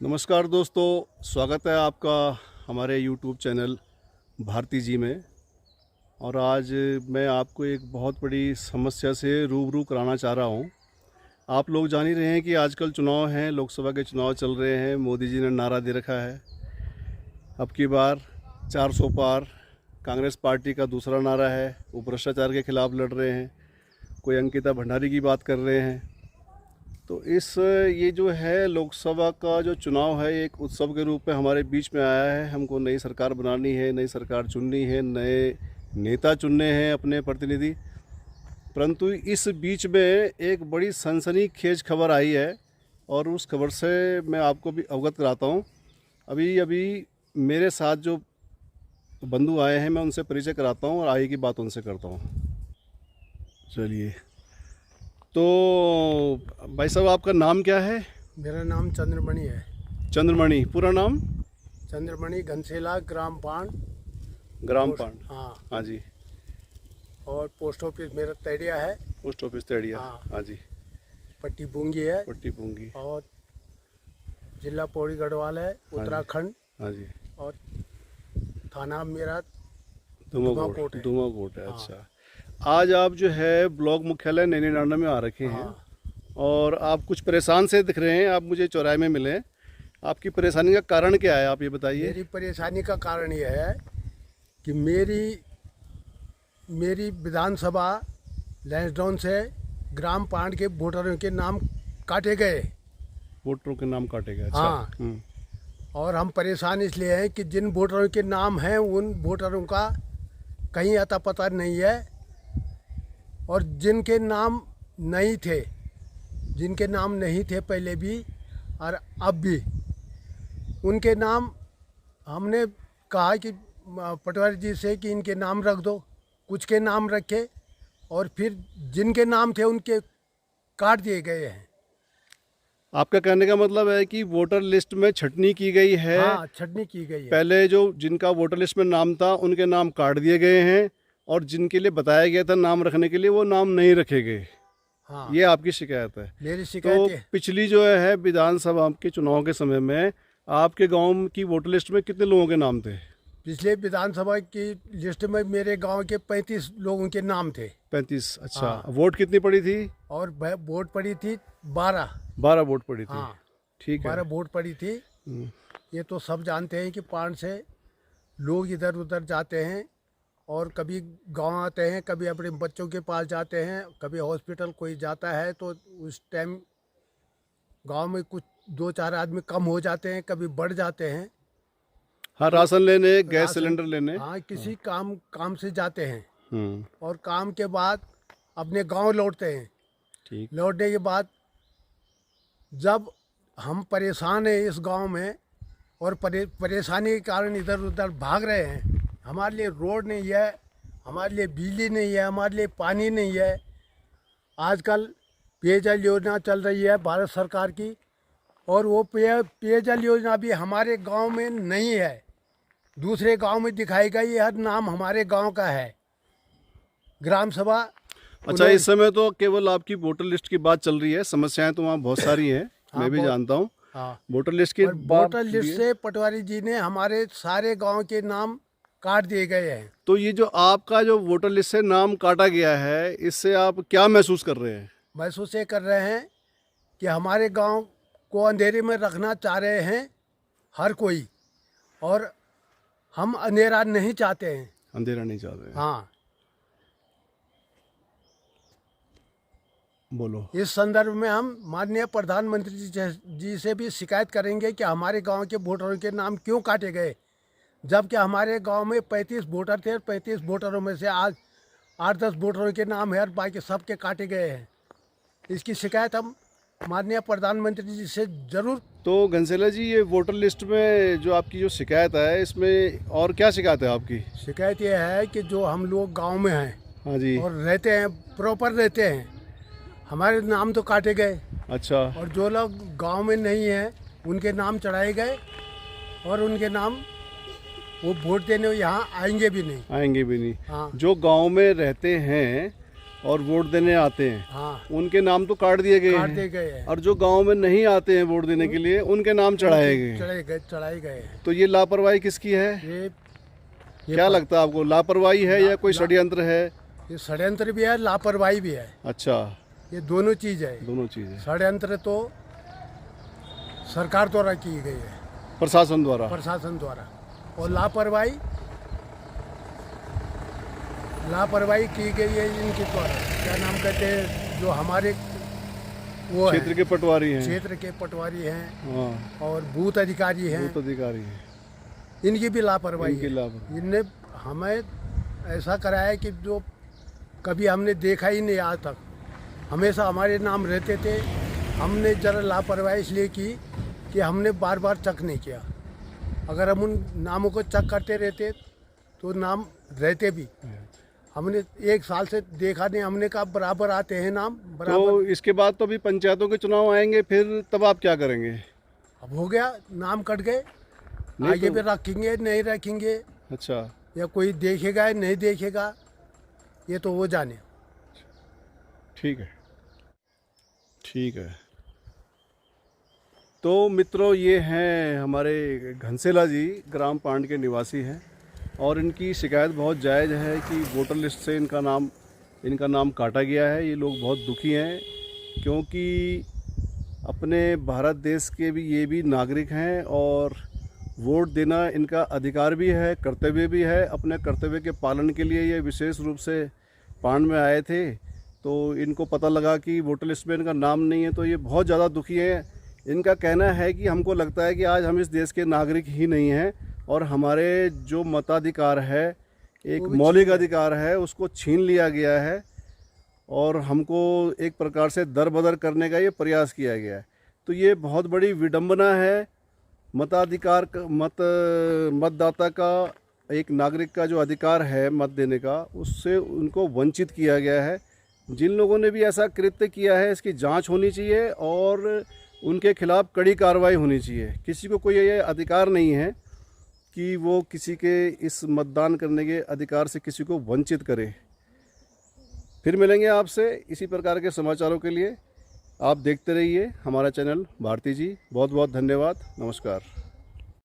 नमस्कार दोस्तों, स्वागत है आपका हमारे YouTube चैनल भारती जी में। और आज मैं आपको एक बहुत बड़ी समस्या से रूबरू कराना चाह रहा हूं। आप लोग जान ही रहे हैं कि आजकल चुनाव हैं, लोकसभा के चुनाव चल रहे हैं। मोदी जी ने नारा दे रखा है, अब की बार 400 पार। कांग्रेस पार्टी का दूसरा नारा है, वो भ्रष्टाचार के खिलाफ लड़ रहे हैं। कोई अंकिता भंडारी की बात कर रहे हैं। तो ये जो है लोकसभा का जो चुनाव है, एक उत्सव के रूप में हमारे बीच में आया है। हमको नई सरकार बनानी है, नई सरकार चुननी है, नए नेता चुनने हैं अपने प्रतिनिधि। परंतु इस बीच में एक बड़ी सनसनीखेज खबर आई है और उस खबर से मैं आपको भी अवगत कराता हूँ। अभी मेरे साथ जो बंधु आए हैं, मैं उनसे परिचय कराता हूँ और आगे की बात उनसे करता हूँ। चलिए, तो भाई साहब, आपका नाम क्या है? मेरा नाम चंद्रमणि है। चंद्रमणि, पूरा नाम? चंद्रमणि घनसेला, ग्राम पांड। ग्राम पांड। हाँ। हाँ जी। और पोस्ट ऑफिस मेरा तेड़िया है। Post office Tediya. हाँ। हाँ जी। पट्टी बूंगी है। पट्टी पूंगी। और जिला पौड़ी गढ़वाल है, उत्तराखंड। हाँ जी। और थाना मेरा धुमाकोट है। धुमाकोट है। हाँ। अच्छा, आज आप जो है ब्लॉक मुख्यालय नैनी नारनौल में आ रखे हैं। हाँ। और आप कुछ परेशान से दिख रहे हैं। आप मुझे चौराहे में मिले। आपकी परेशानी का कारण क्या है, आप ये बताइए। मेरी परेशानी का कारण यह है कि मेरी विधानसभा लैंसडाउन से ग्राम पांड के वोटरों के नाम काटे गए। वोटरों के नाम काटे गए। अच्छा। हाँ। और हम परेशान इसलिए हैं कि जिन वोटरों के नाम हैं उन वोटरों का कहीं अता पता नहीं है। और जिनके नाम नहीं थे पहले भी और अब भी, उनके नाम हमने कहा कि पटवारी जी से कि इनके नाम रख दो। कुछ के नाम रखे और फिर जिनके नाम थे उनके काट दिए गए हैं। आपका कहने का मतलब है कि वोटर लिस्ट में छटनी की गई है। हाँ, छटनी की गई है। पहले जो जिनका वोटर लिस्ट में नाम था उनके नाम काट दिए गए हैं और जिनके लिए बताया गया था नाम रखने के लिए, वो नाम नहीं रखे गए। हाँ, ये आपकी शिकायत है। मेरी तो शिकायत है। पिछली जो है विधानसभा के चुनाव के समय में आपके गांव की वोटर लिस्ट में कितने लोगों के नाम थे? पिछले विधानसभा की लिस्ट में मेरे गांव के 35 लोगों के नाम थे। 35। अच्छा। हाँ। वोट कितनी पड़ी थी? और वोट पड़ी थी 12। 12 वोट पड़ी थी। हाँ, ठीक है। 12 वोट पड़ी थी। ये तो सब जानते हैं कि पांड से लोग इधर उधर जाते हैं और कभी गांव आते हैं, कभी अपने बच्चों के पास जाते हैं, कभी हॉस्पिटल कोई जाता है तो उस टाइम गांव में कुछ 2-4 आदमी कम हो जाते हैं, कभी बढ़ जाते हैं। हाँ, राशन लेने, गैस राशन- सिलेंडर लेने। हाँ, किसी काम से जाते हैं हम्म। और काम के बाद अपने गांव लौटते हैं। ठीक। लौटने के बाद जब हम परेशान हैं इस गांव में और परेशानी के कारण इधर उधर भाग रहे हैं। हमारे लिए रोड नहीं है, हमारे लिए बिजली नहीं है, हमारे लिए पानी नहीं है। आजकल पेयजल योजना चल रही है भारत सरकार की, और वो पेयजल योजना भी हमारे गांव में नहीं है, दूसरे गांव में दिखाई गई। हर नाम हमारे गांव का है। ग्राम सभा। अच्छा, इस समय तो केवल आपकी वोटर लिस्ट की बात चल रही है। समस्याएं तो वहाँ बहुत सारी हैं। हाँ, मैं भी जानता हूँ। हाँ, वोटर लिस्ट की वोटर लिस्ट से पटवारी जी ने हमारे सारे गांव के नाम काट दिए गए हैं। तो ये जो आपका जो वोटर लिस्ट से नाम काटा गया है, इससे आप क्या महसूस कर रहे हैं? महसूस ये कर रहे हैं कि हमारे गांव को अंधेरे में रखना चाह रहे हैं हर कोई, और हम अंधेरा नहीं चाहते हैं। अंधेरा नहीं चाहते हैं। हाँ, बोलो। इस संदर्भ में हम माननीय प्रधानमंत्री जी से भी शिकायत करेंगे कि हमारे गांव के वोटरों के नाम क्यों काटे गए, जबकि हमारे गांव में 35 वोटर थे। 35 वोटरों में से आज 8-10 वोटरों के नाम है और बाकी सब के काटे गए हैं। इसकी शिकायत हम माननीय प्रधानमंत्री जी से जरूर। तो घनसेला जी, ये वोटर लिस्ट में जो आपकी जो शिकायत है, इसमें और क्या शिकायत है आपकी? शिकायत ये है कि जो हम लोग गांव में हैं, हाँ जी। और रहते हैं, प्रॉपर रहते हैं, हमारे नाम तो काटे गए। अच्छा। और जो लोग गांव में नहीं हैं उनके नाम चढ़ाए गए, और उनके नाम वो वोट देने यहाँ आएंगे भी नहीं। आएंगे भी नहीं। हाँ। जो गांव में रहते हैं और वोट देने आते हैं, हाँ, उनके नाम तो काट दिए गए काट हैं, दिए गए हैं, और जो गांव में नहीं आते हैं वोट देने के लिए उनके नाम चढ़ाए गए हैं। चढ़ाए गए हैं। तो ये लापरवाही किसकी है? ये क्या लगता है आपको, लापरवाही है या कोई षड्यंत्र है? ये षड्यंत्र भी है, लापरवाही भी है। अच्छा, ये दोनों चीज़ है। दोनों चीज़ें। षड्यंत्र तो सरकार द्वारा की गई है, प्रशासन द्वारा। प्रशासन द्वारा, और लापरवाही की गई है इनके द्वारा। क्या नाम कहते हैं जो हमारे वो क्षेत्र के पटवारी हैं, क्षेत्र के पटवारी हैं, हाँ, और बूथ अधिकारी हैं, बूथ अधिकारी हैं, इनकी भी लापरवाही इनकी है। लापरवाही। इनने हमें ऐसा कराया है कि जो कभी हमने देखा ही नहीं आज तक। हमेशा हमारे नाम रहते थे, हमने जरा लापरवाही इसलिए की कि हमने बार बार चेक नहीं किया। अगर हम उन नामों को चेक करते रहते तो नाम रहते भी। हमने 1 साल से देखा नहीं, हमने कहा बराबर आते हैं नाम बराबर। तो इसके बाद तो अभी पंचायतों के चुनाव आएंगे, फिर तब आप क्या करेंगे? अब हो गया, नाम कट गए, आगे भी रखेंगे नहीं रखेंगे, अच्छा, या कोई देखेगा या नहीं देखेगा, ये तो वो जाने। ठीक है, ठीक है। तो मित्रों, ये हैं हमारे घनसेला जी, ग्राम पांड के निवासी हैं, और इनकी शिकायत बहुत जायज़ है कि वोटर लिस्ट से इनका नाम काटा गया है। ये लोग बहुत दुखी हैं, क्योंकि अपने भारत देश के भी ये भी नागरिक हैं, और वोट देना इनका अधिकार भी है, कर्तव्य भी है। अपने कर्तव्य के पालन के लिए ये विशेष रूप से पांड में आए थे, तो इनको पता लगा कि वोटर लिस्ट में इनका नाम नहीं है, तो ये बहुत ज़्यादा दुखी हैं। इनका कहना है कि हमको लगता है कि आज हम इस देश के नागरिक ही नहीं हैं, और हमारे जो मताधिकार है, एक मौलिक अधिकार है, उसको छीन लिया गया है, और हमको एक प्रकार से दरबदर करने का ये प्रयास किया गया है। तो ये बहुत बड़ी विडंबना है। मतदाता का, एक नागरिक का जो अधिकार है मत देने का, उससे उनको वंचित किया गया है। जिन लोगों ने भी ऐसा कृत्य किया है, इसकी जांच होनी चाहिए और उनके खिलाफ कड़ी कार्रवाई होनी चाहिए। किसी को कोई ये अधिकार नहीं है कि वो किसी के इस मतदान करने के अधिकार से किसी को वंचित करे। फिर मिलेंगे आपसे इसी प्रकार के समाचारों के लिए। आप देखते रहिए हमारा चैनल भारती जी। बहुत बहुत धन्यवाद। नमस्कार।